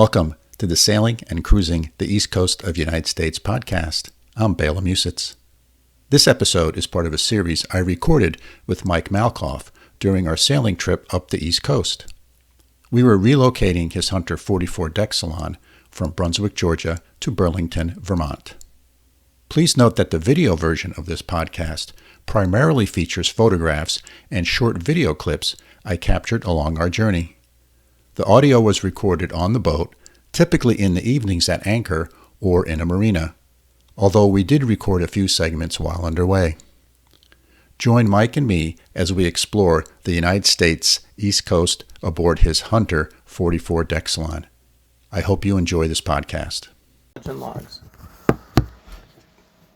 Welcome to the Sailing and Cruising the East Coast of the United States podcast. I'm Bela Musits. This episode is part of a series I recorded with Mike Malekoff during our sailing trip up the East Coast. We were relocating his Hunter 44 Deck Salon from Brunswick, Georgia to Burlington, Vermont. Please note that the video version of this podcast primarily features photographs and short video clips I captured along our journey. The audio was recorded on the boat, typically in the evenings at anchor or in a marina, although we did record a few segments while underway. Join Mike and me as we explore the United States East Coast aboard his Hunter 44 Deck Salon. I hope you enjoy this podcast.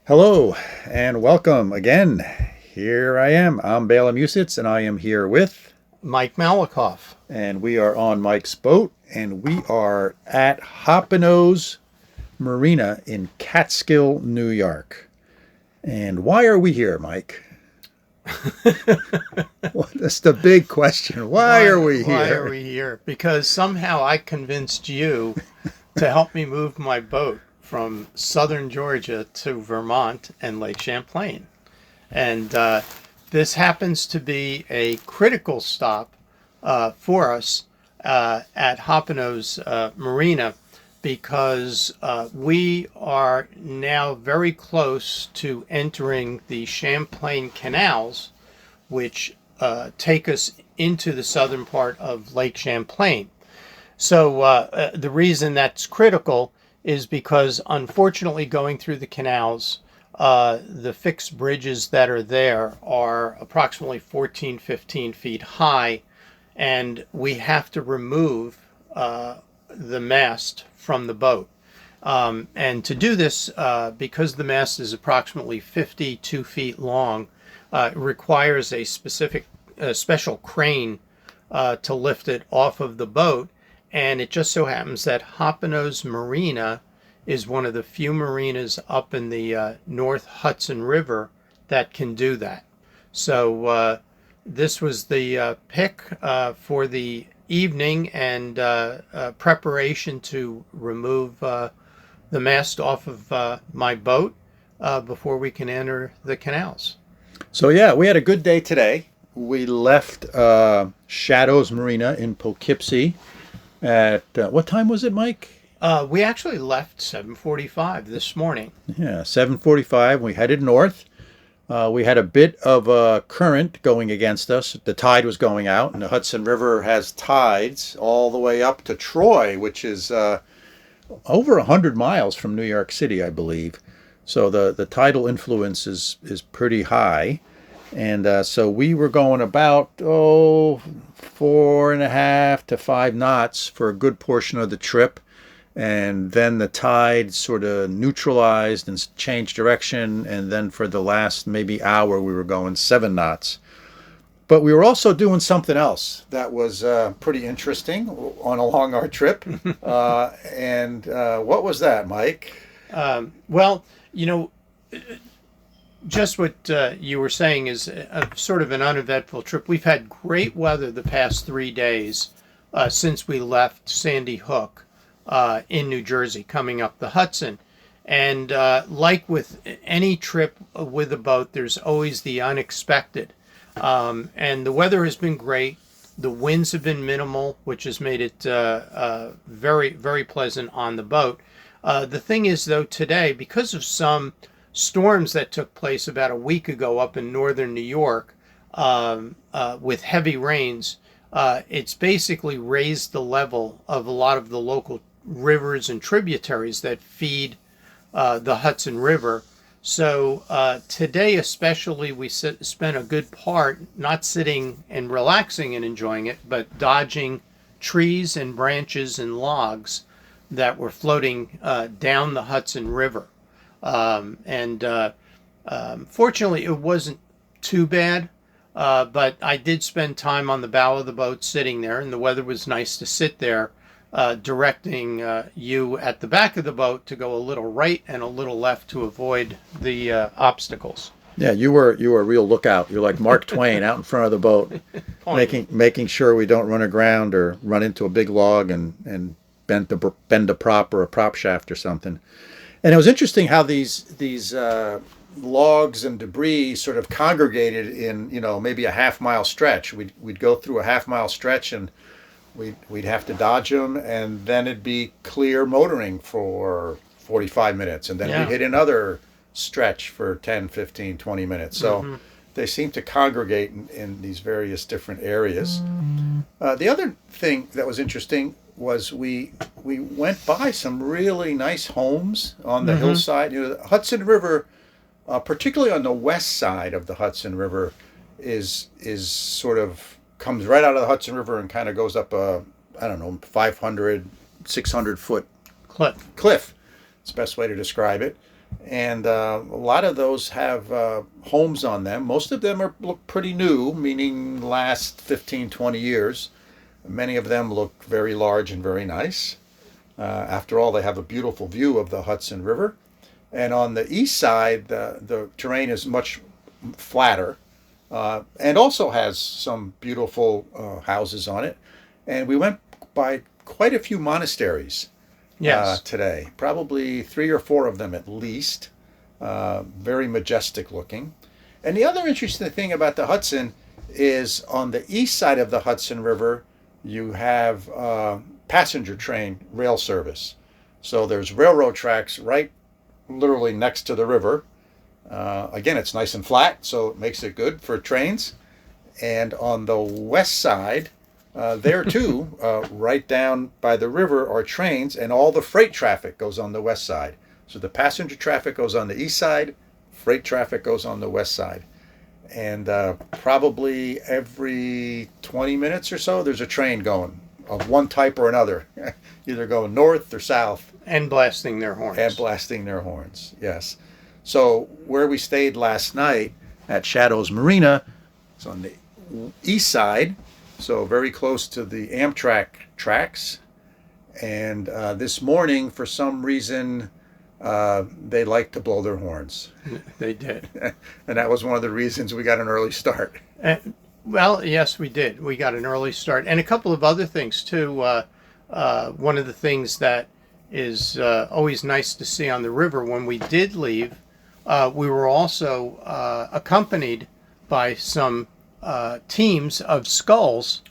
Hello and welcome again. Here I am. I'm Bela Musits and I am here with Mike Malekoff. And we are on Mike's boat, and we are at Hop-O-Nose Marina in Catskill, New York. And why are we here, Mike? Well, that's the big question. Why are we here? Why are we here? Because somehow I convinced you to help me move my boat from southern Georgia to Vermont and Lake Champlain. And this happens to be a critical stop for us at Hop-O-Nose Marina because we are now very close to entering the Champlain canals, which take us into the southern part of Lake Champlain. So the reason that's critical is because, unfortunately, going through the canals, the fixed bridges that are there are approximately 15 feet high, and we have to remove the mast from the boat. And to do this, because the mast is approximately 52 feet long, it requires a special crane to lift it off of the boat. And it just so happens that Hop-O-Nose Marina is one of the few marinas up in the North Hudson River that can do that. So this was the pick for the evening and preparation to remove the mast off of my boat before we can enter the canals. So yeah, we had a good day today. We left Shadows Marina in Poughkeepsie at, what time was it, Mike? We actually left 7:45 this morning. Yeah, 7:45. We headed north. We had a bit of a current going against us. The tide was going out, and the Hudson River has tides all the way up to Troy, which is over 100 miles from New York City, I believe. So the tidal influence is pretty high. And so we were going about, 4.5 to 5 knots for a good portion of the trip. And then the tide sort of neutralized and changed direction. And then for the last maybe hour, we were going 7 knots. But we were also doing something else that was pretty interesting along our trip. And what was that, Mike? Well, you know, just what you were saying is a sort of an uneventful trip. We've had great weather the past 3 days since we left Sandy Hook in New Jersey, coming up the Hudson. And like with any trip with a boat, there's always the unexpected. And the weather has been great. The winds have been minimal, which has made it very, very pleasant on the boat. The thing is, though, today, because of some storms that took place about a week ago up in northern New York with heavy rains, it's basically raised the level of a lot of the local rivers and tributaries that feed the Hudson River. So today especially, we spent a good part not sitting and relaxing and enjoying it, but dodging trees and branches and logs that were floating down the Hudson River. Fortunately, it wasn't too bad, but I did spend time on the bow of the boat sitting there, and the weather was nice to sit there, directing you at the back of the boat to go a little right and a little left to avoid the obstacles. Yeah, you were a real lookout. You're like Mark Twain out in front of the boat, making sure we don't run aground or run into a big log and bend a prop or a prop shaft or something. And it was interesting how these logs and debris sort of congregated in, maybe a half-mile stretch. We'd go through a half-mile stretch, and we'd have to dodge them, and then it'd be clear motoring for 45 minutes, and then we'd hit another stretch for 10, 15, 20 minutes. So they seem to congregate in these various different areas. The other thing that was interesting was we went by some really nice homes on the hillside. The Hudson River, particularly on the west side of the Hudson River, is sort of comes right out of the Hudson River and kind of goes up a 500, 600 foot cliff. It's the best way to describe it. And a lot of those have homes on them. Most of them look pretty new, meaning last 15, 20 years. Many of them look very large and very nice. After all, they have a beautiful view of the Hudson River. And on the east side, the terrain is much flatter and also has some beautiful houses on it. And we went by quite a few monasteries today, probably 3 or 4 of them at least, very majestic looking. And the other interesting thing about the Hudson is on the east side of the Hudson River, you have passenger train rail service. So there's railroad tracks right literally next to the river. Again, it's nice and flat, so it makes it good for trains. And on the west side, there too, right down by the river are trains, and all the freight traffic goes on the west side. So the passenger traffic goes on the east side, freight traffic goes on the west side. And probably every 20 minutes or so, there's a train going of one type or another, either going north or south. And blasting their horns. Yes. So where we stayed last night at Shadows Marina, it's on the east side, so very close to the Amtrak tracks. And this morning, for some reason, they like to blow their horns. They did. And that was one of the reasons we got an early start. Well, yes, we did. We got an early start. And a couple of other things, too. One of the things that is always nice to see on the river, when we did leave, we were also accompanied by some teams of sculls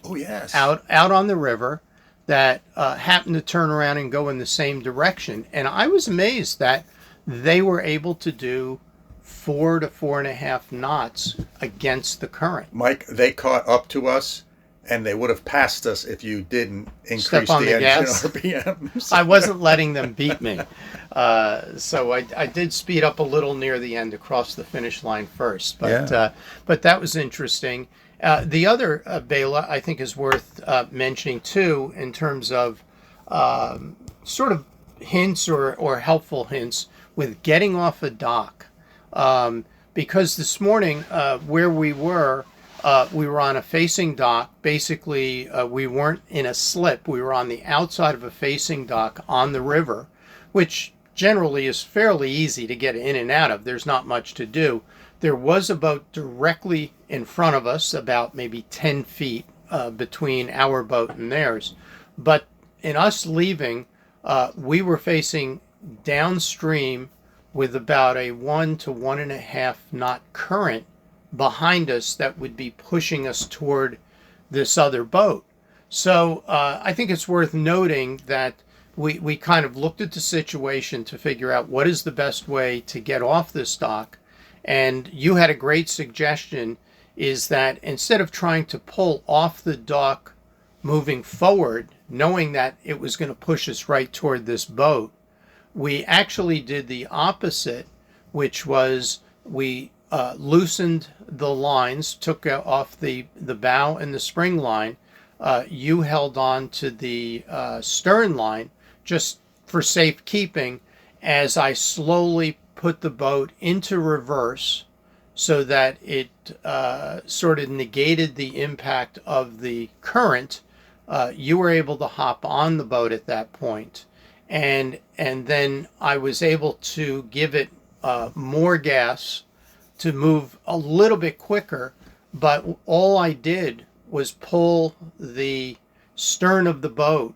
out on the river that happened to turn around and go in the same direction. And I was amazed that they were able to do 4 to 4.5 knots against the current. Mike, they caught up to us, and they would have passed us if you didn't increase the engine gas. RPMs. I wasn't letting them beat me. So I did speed up a little near the end to cross the finish line first. But that was interesting. The other, Bela, I think is worth mentioning too, in terms of sort of hints or helpful hints with getting off a dock. Because this morning, where we were on a facing dock. Basically, we weren't in a slip. We were on the outside of a facing dock on the river, which generally is fairly easy to get in and out of. There's not much to do. There was a boat directly in front of us, about maybe 10 feet between our boat and theirs. But in us leaving, we were facing downstream with about a 1 to 1.5 knot current behind us that would be pushing us toward this other boat. So I think it's worth noting that we kind of looked at the situation to figure out what is the best way to get off this dock. And you had a great suggestion, is that instead of trying to pull off the dock moving forward, knowing that it was going to push us right toward this boat, we actually did the opposite, which was we loosened the lines, took off the bow and the spring line. You held on to the stern line just for safekeeping, as I slowly put the boat into reverse so that it sort of negated the impact of the current. You were able to hop on the boat at that point. And then I was able to give it more gas to move a little bit quicker, but all I did was pull the stern of the boat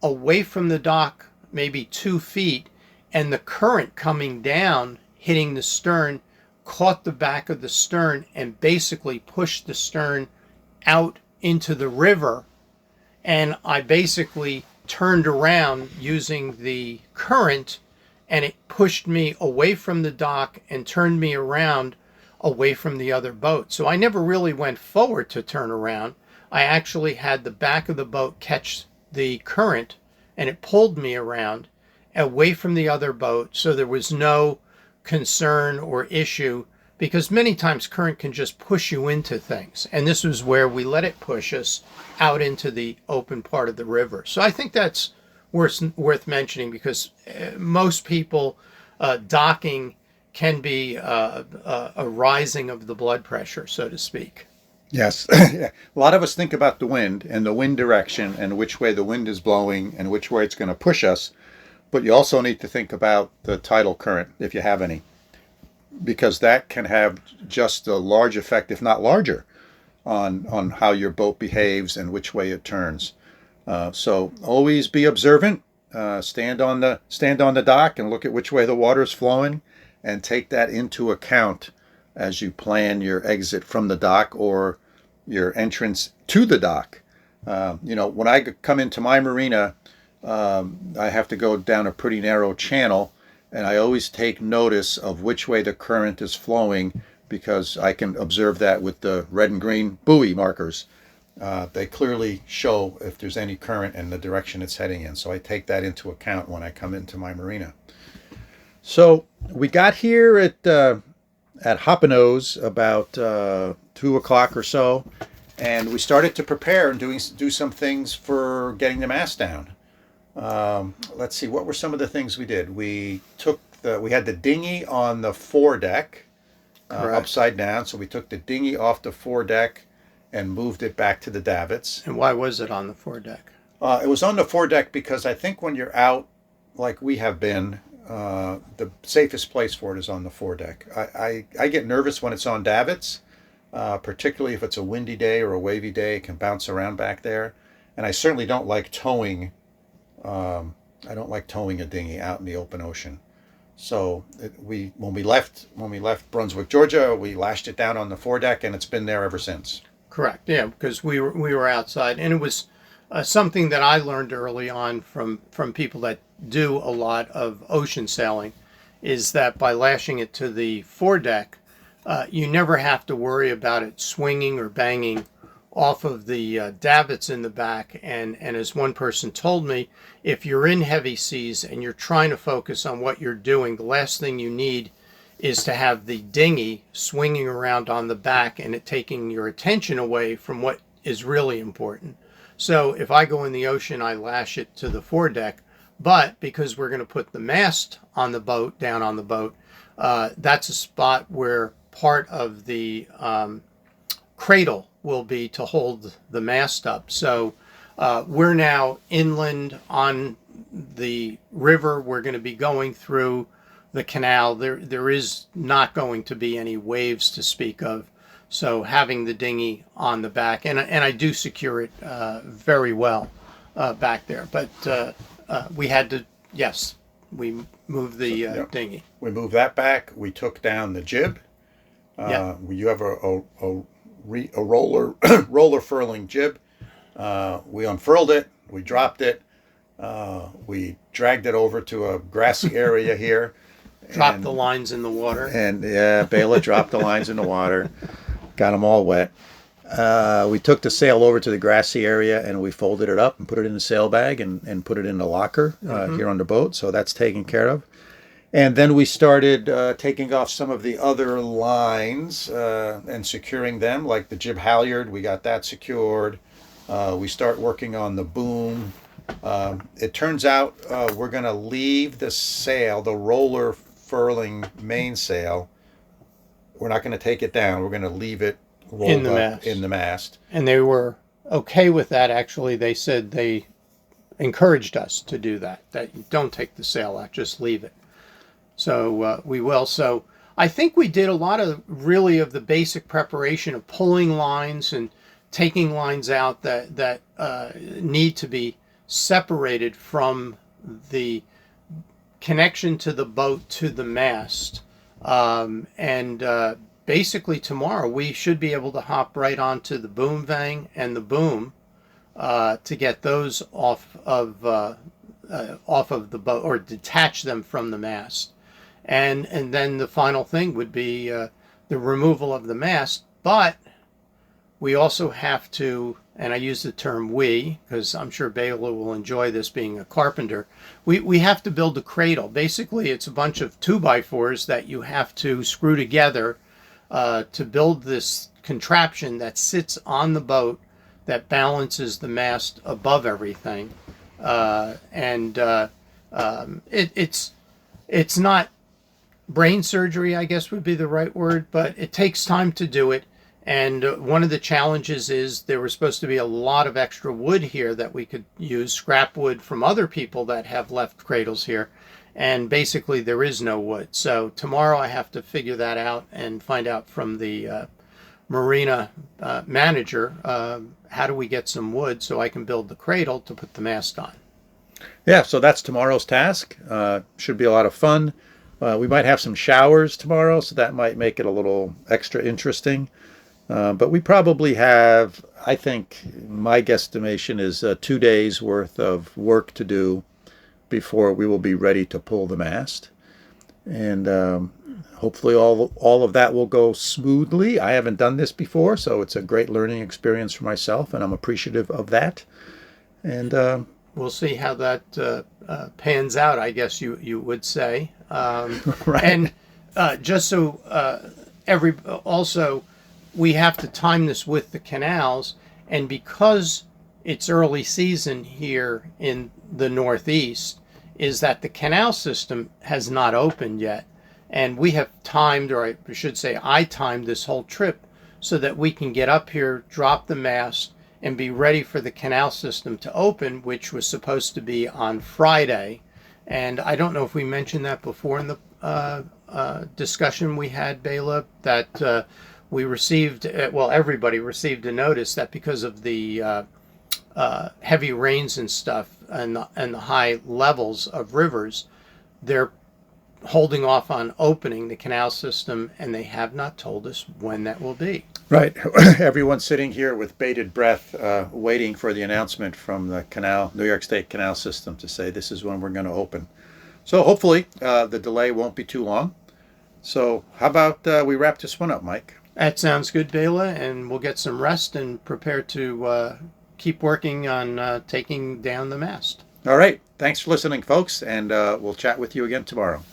away from the dock, maybe 2 feet, and the current coming down, hitting the stern, caught the back of the stern and basically pushed the stern out into the river. And I basically turned around using the current, and it pushed me away from the dock and turned me around away from the other boat. So I never really went forward to turn around. I actually had the back of the boat catch the current, and it pulled me around away from the other boat, so there was no concern or issue, because many times current can just push you into things, and this was where we let it push us out into the open part of the river. So I think that's worth mentioning, because most people, docking can be a rising of the blood pressure, so to speak. Yes. A lot of us think about the wind and the wind direction and which way the wind is blowing and which way it's going to push us. But you also need to think about the tidal current, if you have any, because that can have just a large effect, if not larger, on how your boat behaves and which way it turns. So always be observant. Stand on the dock and look at which way the water is flowing, and take that into account as you plan your exit from the dock or your entrance to the dock. When I come into my marina, I have to go down a pretty narrow channel, and I always take notice of which way the current is flowing, because I can observe that with the red and green buoy markers. They clearly show if there's any current and the direction it's heading in. So I take that into account when I come into my marina. So we got here at Hop-O-Nose about 2 o'clock or so, and we started to prepare and do some things for getting the mast down. Let's see, what were some of the things we did? We had the dinghy on the foredeck, upside down. So we took the dinghy off the foredeck and moved it back to the davits. And why was it on the foredeck? It was on the foredeck because I think when you're out, like we have been, the safest place for it is on the foredeck. I get nervous when it's on davits, particularly if it's a windy day or a wavy day. It can bounce around back there. And I certainly don't like towing. I don't like towing a dinghy out in the open ocean. So when we left Brunswick, Georgia, we lashed it down on the foredeck, and it's been there ever since. Correct. Yeah, because we were outside, and it was something that I learned early on from people that do a lot of ocean sailing, is that by lashing it to the foredeck, you never have to worry about it swinging or banging off of the davits in the back. And as one person told me, if you're in heavy seas and you're trying to focus on what you're doing, the last thing you need is to have the dinghy swinging around on the back and it taking your attention away from what is really important. So if I go in the ocean, I lash it to the foredeck. But because we're going to put the mast on the boat, down on the boat, that's a spot where part of the cradle will be to hold the mast up. So we're now inland on the river. We're going to be going through the canal. There is not going to be any waves to speak of. So having the dinghy on the back, and I do secure it very well back there. But we had to, yes, we moved the dinghy. We moved that back. We took down the jib. You have a roller furling jib. We unfurled it. We dropped it. We dragged it over to a grassy area here. Dropped the lines in the water. And Bela dropped the lines in the water. Got them all wet. We took the sail over to the grassy area and we folded it up and put it in the sail bag and put it in the locker here on the boat. So that's taken care of. And then we started taking off some of the other lines and securing them, like the jib halyard. We got that secured. We start working on the boom. It turns out we're going to leave the sail, the roller furling mainsail. We're not going to take it down. We're going to leave it rolled up in the mast. And they were okay with that, actually. They said they encouraged us to do that you don't take the sail out, just leave it. So we will. So I think we did a lot of the basic preparation of pulling lines and taking lines out that need to be separated from the connection to the boat to the mast. Basically tomorrow we should be able to hop right onto the boom vang and the boom to get those off of the boat, or detach them from the mast. And then the final thing would be the removal of the mast. But we also have to, and I use the term we, because I'm sure Bela will enjoy this being a carpenter, we have to build a cradle. Basically, it's a bunch of 2x4s that you have to screw together to build this contraption that sits on the boat that balances the mast above everything. It's not brain surgery, I guess would be the right word, but it takes time to do it. And one of the challenges is there was supposed to be a lot of extra wood here that we could use, scrap wood from other people that have left cradles here. And basically there is no wood. So tomorrow I have to figure that out and find out from the marina manager, how do we get some wood so I can build the cradle to put the mast on. Yeah, so that's tomorrow's task. Should be a lot of fun. We might have some showers tomorrow, so that might make it a little extra interesting. But we probably have, I think, my guesstimation is 2 days worth of work to do before we will be ready to pull the mast. And hopefully all of that will go smoothly. I haven't done this before, so it's a great learning experience for myself, and I'm appreciative of that. And we'll see how that pans out, I guess you would say. Right. And just so also, we have to time this with the canals, and because it's early season here in the Northeast, is that the canal system has not opened yet. And we have timed, or I should say I timed this whole trip so that we can get up here, drop the mast, and be ready for the canal system to open, which was supposed to be on Friday. And I don't know if we mentioned that before in the discussion we had, Bela, that we received, everybody received a notice that because of the heavy rains and stuff and the high levels of rivers, they're holding off on opening the canal system, and they have not told us when that will be. Right. Everyone's sitting here with bated breath, waiting for the announcement from the New York State Canal System to say this is when we're going to open. So hopefully the delay won't be too long. So how about we wrap this one up, Mike? That sounds good, Bela, and we'll get some rest and prepare to keep working on taking down the mast. All right. Thanks for listening, folks, and we'll chat with you again tomorrow.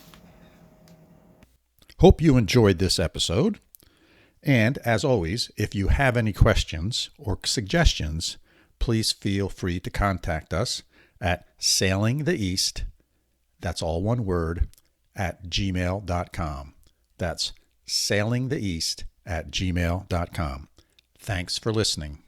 Hope you enjoyed this episode. And as always, if you have any questions or suggestions, please feel free to contact us at sailingtheeast, that's all one word, at gmail.com. That's sailingtheeast@gmail.com. Thanks for listening.